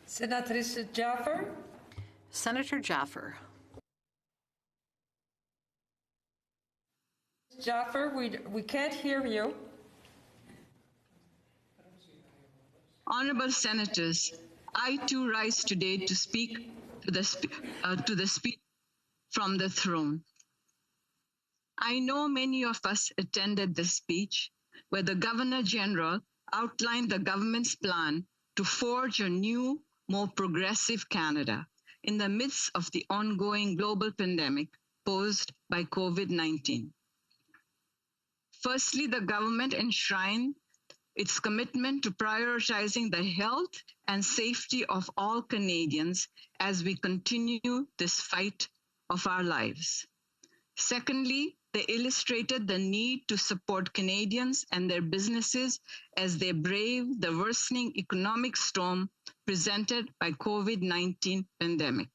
Senatrice Jaffer? Senator Jaffer. Jaffer, we can't hear you. Honorable Senators, I too rise today to speak to the speech from the throne. I know many of us attended the speech where the Governor General outlined the government's plan to forge a new, more progressive Canada in the midst of the ongoing global pandemic posed by COVID-19. Firstly, the government enshrined its commitment to prioritizing the health and safety of all Canadians as we continue this fight of our lives. Secondly, they illustrated the need to support Canadians and their businesses as they brave the worsening economic storm presented by COVID-19 pandemic.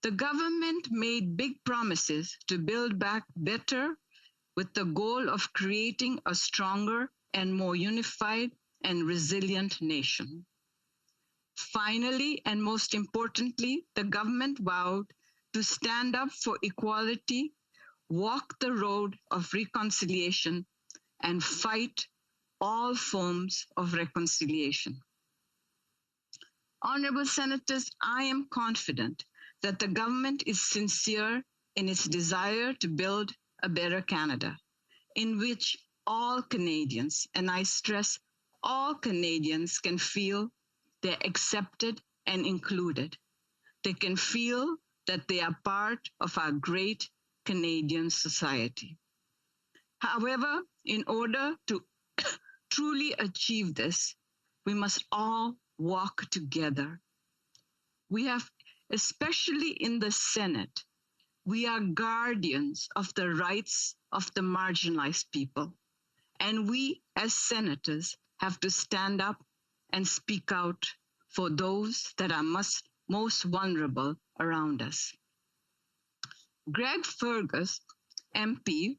The government made big promises to build back better with the goal of creating a stronger and more unified and resilient nation. Finally, and most importantly, the government vowed to stand up for equality, walk the road of reconciliation, and fight all forms of reconciliation. Honorable Senators, I am confident that the government is sincere in its desire to build a better Canada, in which all Canadians, and I stress all Canadians, can feel they're accepted and included. They can feel that they are part of our great Canadian society. However, in order to truly achieve this, we must all walk together. We have, especially in the Senate, we are guardians of the rights of the marginalized people. And we, as senators, have to stand up and speak out for those that are most vulnerable around us. Greg Fergus, MP,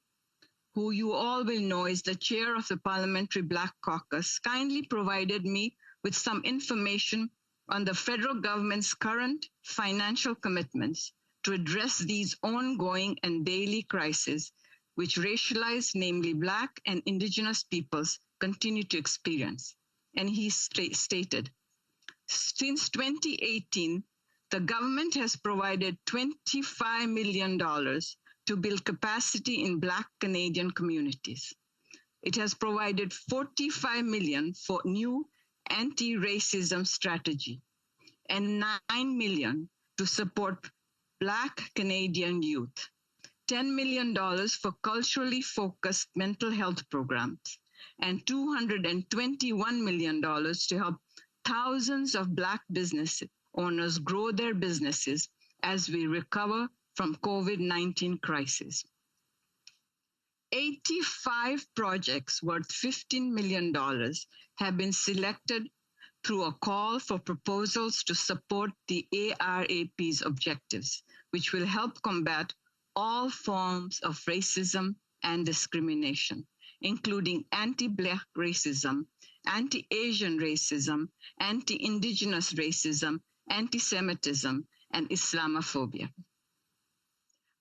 who you all will know is the chair of the Parliamentary Black Caucus, kindly provided me with some information on the federal government's current financial commitments to address these ongoing and daily crises which racialized, namely Black and Indigenous peoples, continue to experience. And he stated, since 2018, the government has provided $25 million to build capacity in Black Canadian communities. It has provided $45 million for new anti-racism strategy and $9 million to support Black Canadian youth, $10 million for culturally focused mental health programs, and $221 million to help thousands of Black business owners grow their businesses as we recover from COVID-19 crisis. 85 projects worth $15 million have been selected through a call for proposals to support the ARAP's objectives, which will help combat all forms of racism and discrimination, including anti-Black racism, anti-Asian racism, anti-Indigenous racism, anti-Semitism, and Islamophobia.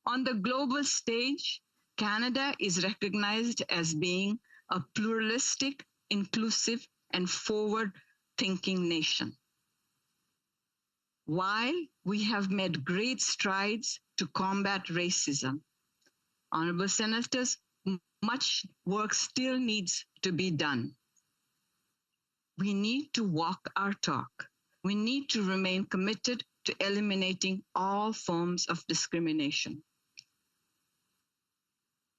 On the global stage, Canada is recognized as being a pluralistic, inclusive, and forward-thinking nation. While we have made great strides to combat racism, honorable senators, much work still needs to be done. We need to walk our talk. We need to remain committed to eliminating all forms of discrimination.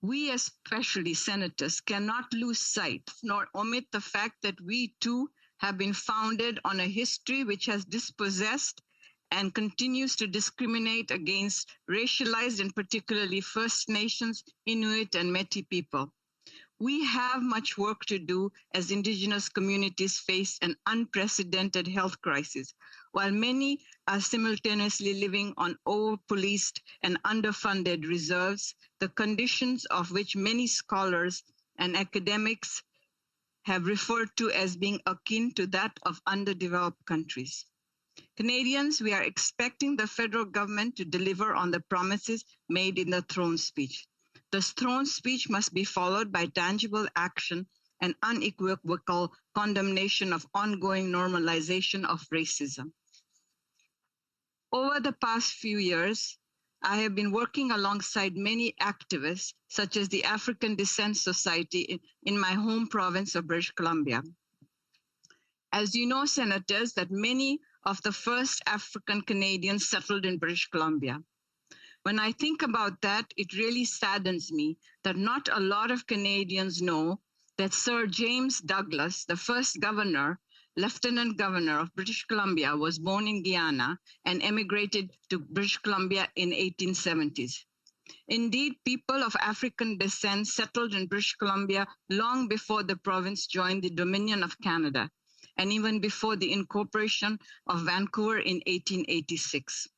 We, especially senators, cannot lose sight nor omit the fact that we too have been founded on a history which has dispossessed and continues to discriminate against racialized and particularly First Nations, Inuit, and Métis people. We have much work to do as Indigenous communities face an unprecedented health crisis, while many are simultaneously living on over-policed and underfunded reserves, the conditions of which many scholars and academics have referred to as being akin to that of underdeveloped countries. Canadians, we are expecting the federal government to deliver on the promises made in the throne speech. The throne speech must be followed by tangible action and unequivocal condemnation of ongoing normalization of racism. Over the past few years, I have been working alongside many activists, such as the African Descent Society in my home province of British Columbia. As you know, Senators, that many of the first African Canadians settled in British Columbia. When I think about that, it really saddens me that not a lot of Canadians know that Sir James Douglas, the first Lieutenant Governor of British Columbia, was born in Guyana and emigrated to British Columbia in 1870s. Indeed, people of African descent settled in British Columbia long before the province joined the Dominion of Canada, and even before the incorporation of Vancouver in 1886.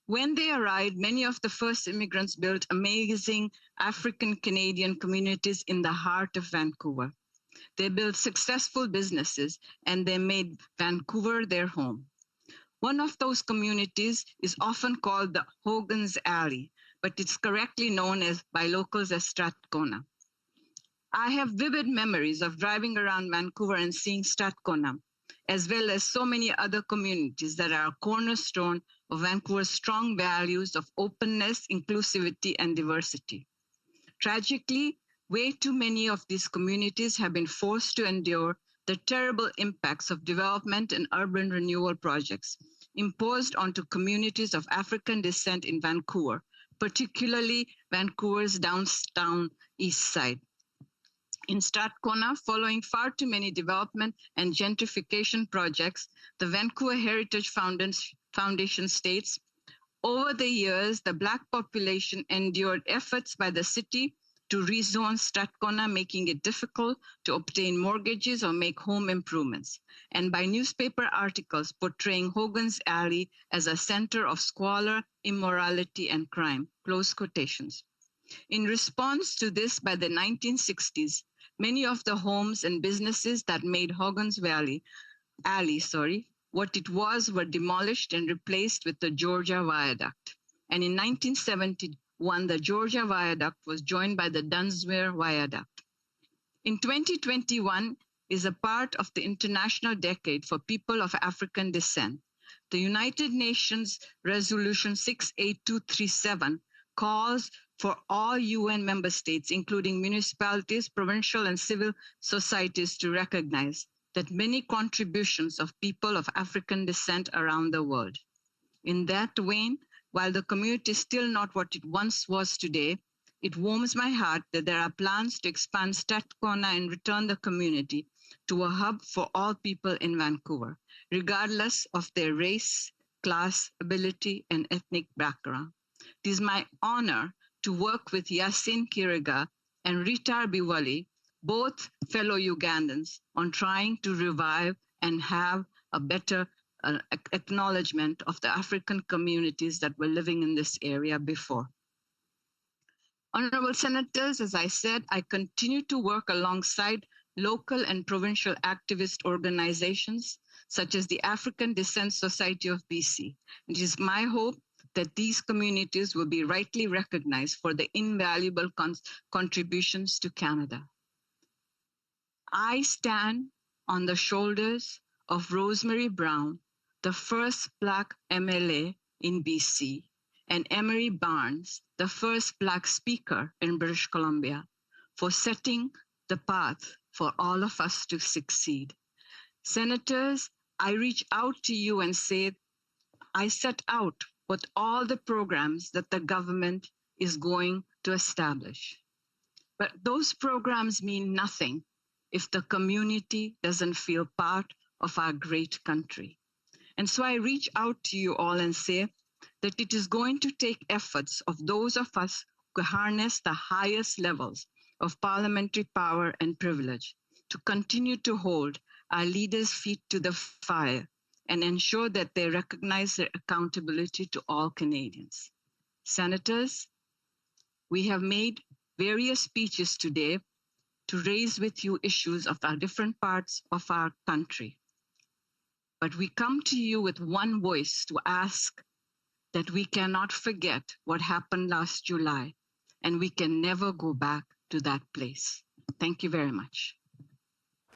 When they arrived, many of the first immigrants built amazing African Canadian communities in the heart of Vancouver. They built successful businesses and they made Vancouver their home. One of those communities is often called the Hogan's Alley, but it's correctly known by locals as Strathcona. I have vivid memories of driving around Vancouver and seeing Strathcona, as well as so many other communities that are a cornerstone of Vancouver's strong values of openness, inclusivity, and diversity. Tragically, way too many of these communities have been forced to endure the terrible impacts of development and urban renewal projects imposed onto communities of African descent in Vancouver, particularly Vancouver's downtown east side. In Strathcona, following far too many development and gentrification projects, the Vancouver Heritage Foundation states, over the years, the Black population endured efforts by the city to rezone Strathcona, making it difficult to obtain mortgages or make home improvements, and by newspaper articles portraying Hogan's Alley as a center of squalor, immorality, and crime, close quotations. In response to this, by the 1960s, many of the homes and businesses that made Hogan's Alley, what it was were demolished and replaced with the Georgia Viaduct. And in 1971, the Georgia Viaduct was joined by the Dunsmuir Viaduct. In 2021 is a part of the International Decade for People of African Descent. The United Nations Resolution 68237 calls for all UN member states, including municipalities, provincial and civil societies, to recognize that many contributions of people of African descent around the world. In that vein, while the community is still not what it once was today, it warms my heart that there are plans to expand Strathcona and return the community to a hub for all people in Vancouver, regardless of their race, class, ability, and ethnic background. It is my honor to work with Yasin Kiriga and Ritar Biwali, both fellow Ugandans, on trying to revive and have a better acknowledgement of the African communities that were living in this area before. Honorable Senators, as I said, I continue to work alongside local and provincial activist organizations, such as the African Descent Society of BC. It is my hope that these communities will be rightly recognized for the invaluable contributions to Canada. I stand on the shoulders of Rosemary Brown, the first Black MLA in BC, and Emery Barnes, the first Black speaker in British Columbia, for setting the path for all of us to succeed. Senators, I reach out to you and say, I set out with all the programs that the government is going to establish. But those programs mean nothing if the community doesn't feel part of our great country. And so I reach out to you all and say that it is going to take efforts of those of us who harness the highest levels of parliamentary power and privilege to continue to hold our leaders' feet to the fire and ensure that they recognize their accountability to all Canadians. Senators, we have made various speeches today, to raise with you issues of our different parts of our country. But we come to you with one voice to ask that we cannot forget what happened last July, and we can never go back to that place. Thank you very much.